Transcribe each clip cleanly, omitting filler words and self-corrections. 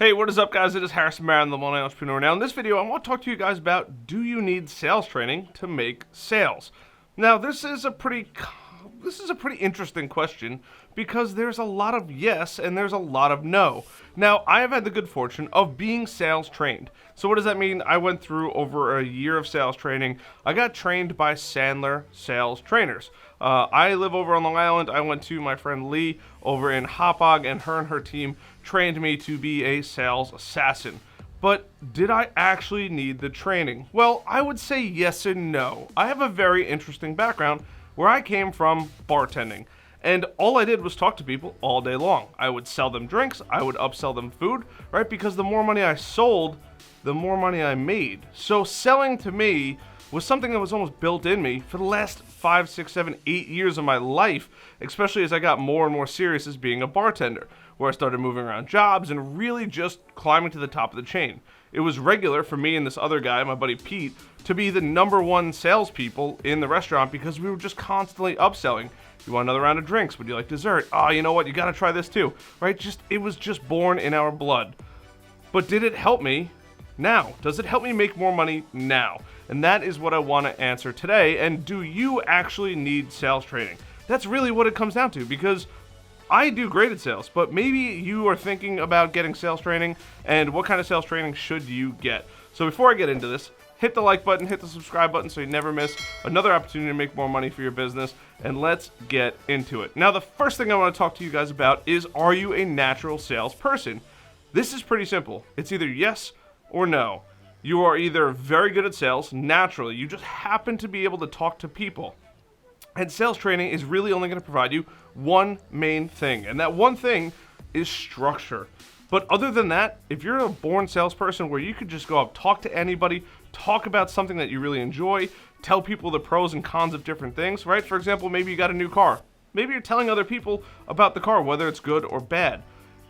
Hey, what is up, guys? It is Harrison Marin, the Millennial Entrepreneur. Now, in this video, I want to talk to you guys about, do you need sales training to make sales? Now, this is a pretty interesting question because there's a lot of yes and there's a lot of no. Now, I have had the good fortune of being sales trained. So what does that mean? I went through over a year of sales training. I got trained by Sandler sales trainers. I live over on Long Island. I went to my friend Lee over in Hauppauge, and her team trained me to be a sales assassin. But did I actually need the training? Well, I would say yes and no. I have a very interesting background where I came from bartending. And all I did was talk to people all day long. I would sell them drinks, I would upsell them food, right? Because the more money I sold, the more money I made. So selling to me was something that was almost built in me for the last 5, 6, 7, 8 years of my life, especially as I got more and more serious as being a bartender, where I started moving around jobs and really just climbing to the top of the chain. It was regular for me and this other guy, my buddy Pete, to be the number one salespeople in the restaurant because we were just constantly upselling. You want another round of drinks? Would you like dessert? Oh, you know what? You gotta try this too, right? It was just born in our blood. But did it help me? Now. Does it help me make more money now? And that is what I want to answer today. And do you actually need sales training? That's really what it comes down to, because I do great at sales, but maybe you are thinking about getting sales training, and what kind of sales training should you get? So before I get into this, hit the like button, hit the subscribe button so you never miss another opportunity to make more money for your business, and let's get into it. Now, the first thing I want to talk to you guys about is, are you a natural salesperson? This is pretty simple. It's either yes or no. You are either very good at sales naturally, you just happen to be able to talk to people. And sales training is really only going to provide you one main thing, and that one thing is structure. But other than that, if you're a born salesperson where you could just go up, talk to anybody, talk about something that you really enjoy, tell people the pros and cons of different things, right? For example, maybe you got a new car. Maybe you're telling other people about the car, whether it's good or bad.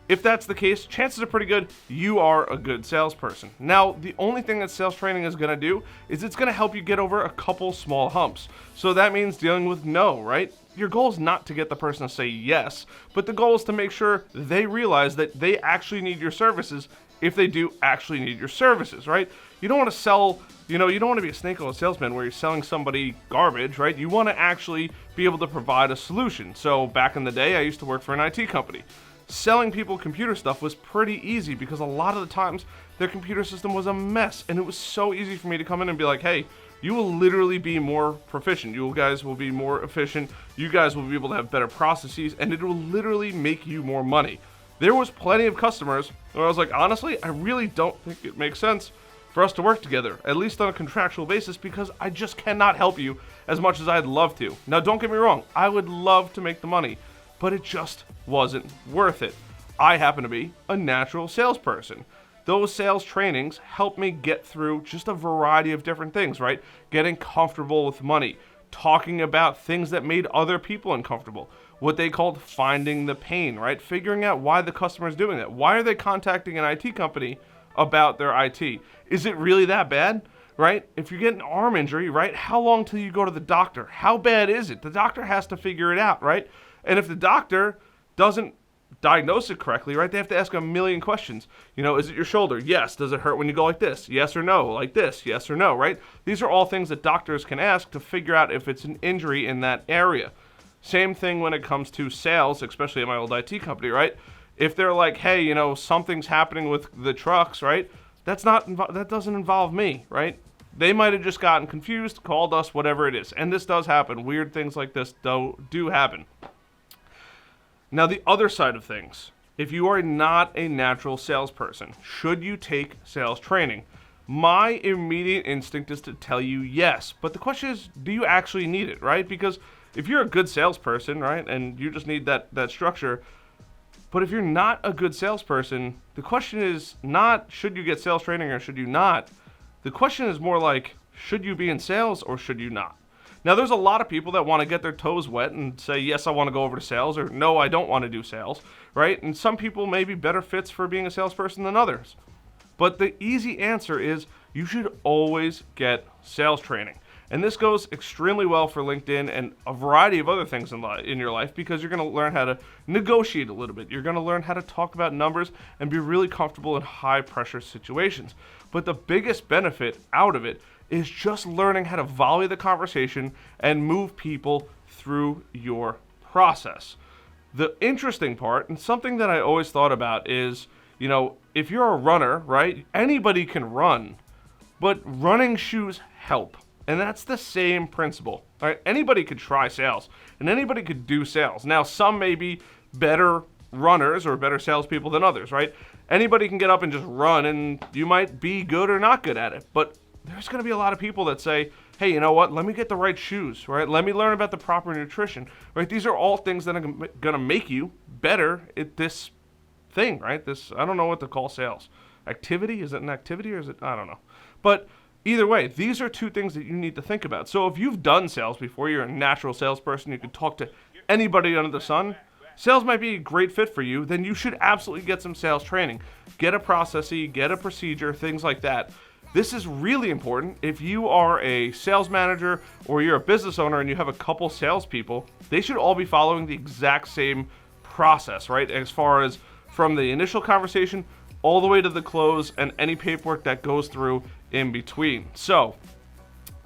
If that's the case, chances are pretty good you are a good salesperson. Now, the only thing that sales training is going to do is it's going to help you get over a couple small humps. So that means dealing with no, right? Your goal is not to get the person to say yes, but the goal is to make sure they realize that they actually need your services if they do actually need your services, right? You don't want to sell, you don't want to be a snake oil salesman where you're selling somebody garbage, right? You want to actually be able to provide a solution. So back in the day, I used to work for an IT company. Selling people computer stuff was pretty easy because a lot of the times their computer system was a mess, and it was so easy for me to come in and be like, hey, you will literally be more proficient. You guys will be more efficient. You guys will be able to have better processes, and it will literally make you more money. There was plenty of customers where I was like, honestly, I really don't think it makes sense for us to work together, at least on a contractual basis, because I just cannot help you as much as I'd love to. Now, don't get me wrong. I would love to make the money, but it just wasn't worth it. I happen to be a natural salesperson. Those sales trainings helped me get through just a variety of different things, right? Getting comfortable with money, talking about things that made other people uncomfortable, what they called finding the pain, right? Figuring out why the customer is doing that. Why are they contacting an IT company about their IT? Is it really that bad? Right? If you get an arm injury, right? How long till you go to the doctor? How bad is it? The doctor has to figure it out, right? And if the doctor doesn't diagnose it correctly, right, they have to ask a million questions. Is it your shoulder? Yes. Does it hurt when you go like this? Yes or no? Like this? Yes or no, right? These are all things that doctors can ask to figure out if it's an injury in that area. Same thing when it comes to sales, especially at my old IT company, right? If they're like, hey, something's happening with the trucks, right? That doesn't involve me, right? They might have just gotten confused, called us, whatever it is. And this does happen. Weird things like this do happen. Now, the other side of things, if you are not a natural salesperson, should you take sales training? My immediate instinct is to tell you yes, but the question is, do you actually need it, right? Because if you're a good salesperson, right, and you just need that structure, but if you're not a good salesperson, the question is not should you get sales training or should you not? The question is more like, should you be in sales or should you not? Now, there's a lot of people that want to get their toes wet and say, yes, I want to go over to sales, or no, I don't want to do sales, right? And some people may be better fits for being a salesperson than others. But the easy answer is you should always get sales training. And this goes extremely well for LinkedIn and a variety of other things in your life, because you're going to learn how to negotiate a little bit. You're going to learn how to talk about numbers and be really comfortable in high pressure situations. But the biggest benefit out of it is just learning how to volley the conversation and move people through your process. The interesting part, and something that I always thought about, is, if you're a runner, right, anybody can run, but running shoes help. And that's the same principle, right? Anybody could try sales, and anybody could do sales. Now, some may be better runners or better salespeople than others, right? Anybody can get up and just run, and you might be good or not good at it. But there's going to be a lot of people that say, hey, you know what? Let me get the right shoes, right? Let me learn about the proper nutrition, right? These are all things that are going to make you better at this thing, right? I don't know what to call sales. Activity? Is it an activity or is it? I don't know. But either way, these are two things that you need to think about. So if you've done sales before, you're a natural salesperson, you can talk to anybody under the sun, sales might be a great fit for you, then you should absolutely get some sales training. Get a processy, get a procedure, things like that. This is really important. If you are a sales manager or you're a business owner and you have a couple salespeople, they should all be following the exact same process, right? As far as from the initial conversation all the way to the close and any paperwork that goes through in between. So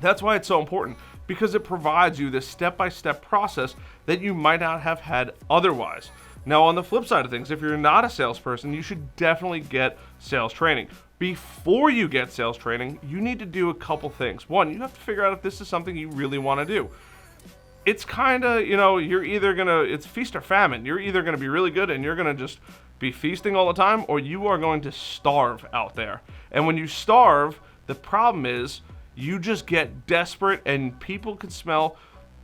that's why it's so important, because it provides you this step-by-step process that you might not have had otherwise. Now, on the flip side of things, if you're not a salesperson, you should definitely get sales training. Before you get sales training, you need to do a couple things. One, you have to figure out if this is something you really want to do. It's kind of, you're either it's feast or famine. You're either going to be really good and you're going to just be feasting all the time, or you are going to starve out there. And when you starve, the problem is you just get desperate, and people can smell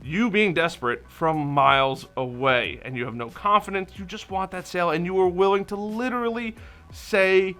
you being desperate from miles away, and you have no confidence. You just want that sale, and you are willing to literally say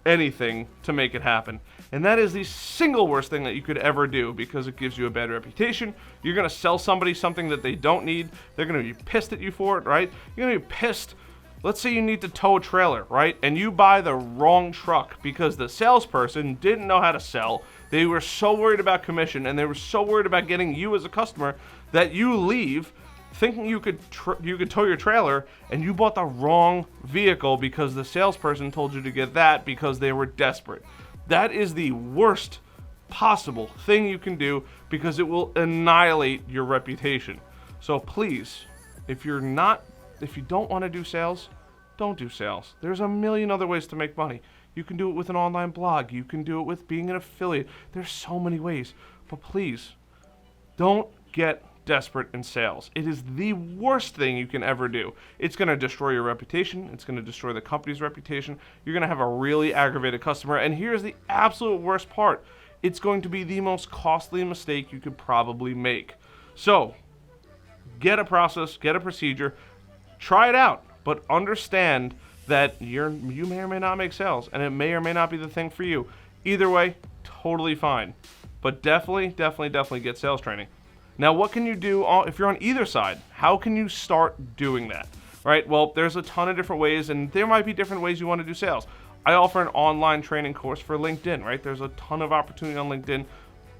anything to make it happen. And that is the single worst thing that you could ever do, because it gives you a bad reputation. You're going to sell somebody something that they don't need. They're going to be pissed at you for it, right? You're going to be pissed. Let's say you need to tow a trailer, right? And you buy the wrong truck because the salesperson didn't know how to sell. They were so worried about commission, and they were so worried about getting you as a customer that you leave thinking you could tow your trailer, and you bought the wrong vehicle because the salesperson told you to get that because they were desperate. That is the worst possible thing you can do, because it will annihilate your reputation. So please, if you don't want to do sales, don't do sales. There's a million other ways to make money. You can do it with an online blog. You can do it with being an affiliate. There's so many ways. But please, don't get desperate in sales. It is the worst thing you can ever do. It's going to destroy your reputation. It's going to destroy the company's reputation. You're going to have a really aggravated customer. And here's the absolute worst part. It's going to be the most costly mistake you could probably make. So, get a process, get a procedure, try it out, but understand that you may or may not make sales, and it may or may not be the thing for you. Either way, totally fine. But definitely get sales training. Now, what can you do if you're on either side? How can you start doing that? Right? Well, there's a ton of different ways, and there might be different ways you want to do sales. I offer an online training course for LinkedIn, right? There's a ton of opportunity on LinkedIn,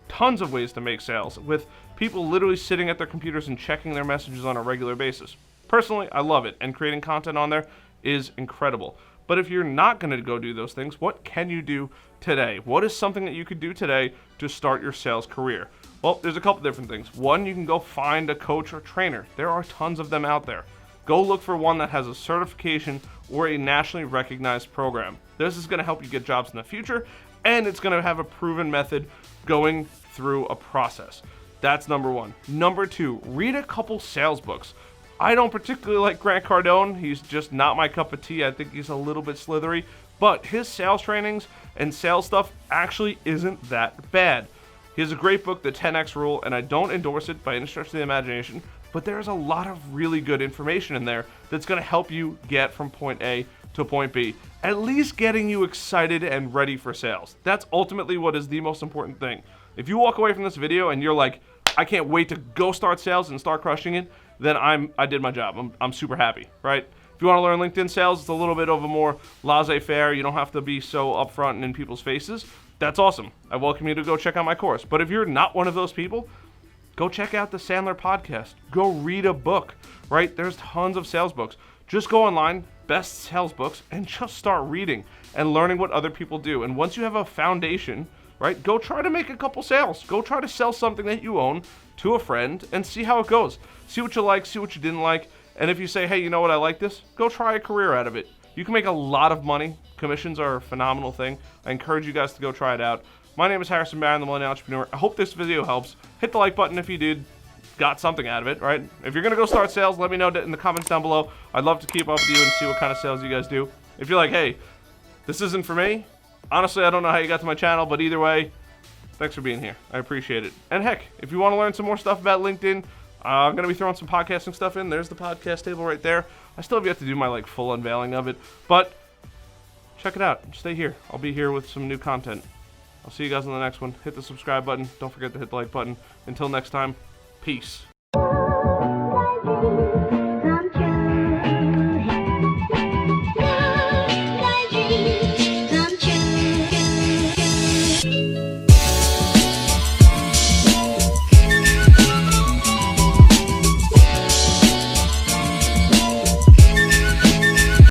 tons of ways to make sales, with people literally sitting at their computers and checking their messages on a regular basis. Personally, I love it, and creating content on there is incredible. But if you're not going to go do those things, what can you do today? What is something that you could do today to start your sales career? Well, there's a couple different things. One, you can go find a coach or trainer. There are tons of them out there. Go look for one that has a certification or a nationally recognized program. This is going to help you get jobs in the future, and it's going to have a proven method going through a process. That's number one. Number two, read a couple sales books. I don't particularly like Grant Cardone. He's just not my cup of tea. I think he's a little bit slithery, but his sales trainings and sales stuff actually isn't that bad. He has a great book, The 10X Rule, and I don't endorse it by any stretch of the imagination, but there's a lot of really good information in there that's going to help you get from point A to point B, at least getting you excited and ready for sales. That's ultimately what is the most important thing. If you walk away from this video and you're like, I can't wait to go start sales and start crushing it, then I did my job. I'm super happy, right? If you want to learn LinkedIn sales, it's a little bit of a more laissez-faire. You don't have to be so upfront and in people's faces. that's awesome. I welcome you to go check out my course. But if you're not one of those people, go check out the Sandler podcast. Go read a book, right? There's tons of sales books. Just go online, best sales books, and just start reading and learning what other people do. And once you have a foundation, right, go try to make a couple sales. Go try to sell something that you own to a friend and see how it goes. See what you like, see what you didn't like. And if you say, hey, you know what, I like this, go try a career out of it. You can make a lot of money. Commissions are a phenomenal thing. I encourage you guys to go try it out. My name is Harrison Barron, the Millennial Entrepreneur. I hope this video helps. Hit the like button if you did. Got something out of it, right? If you're going to go start sales, let me know in the comments down below. I'd love to keep up with you and see what kind of sales you guys do. If you're like, hey, this isn't for me, honestly, I don't know how you got to my channel, but either way, thanks for being here. I appreciate it. And heck, if you want to learn some more stuff about LinkedIn, I'm going to be throwing some podcasting stuff in. There's the podcast table right there. I still have yet to do my full unveiling of it, but check it out. Stay here. I'll be here with some new content. I'll see you guys on the next one. Hit the subscribe button. Don't forget to hit the like button. Until next time, peace.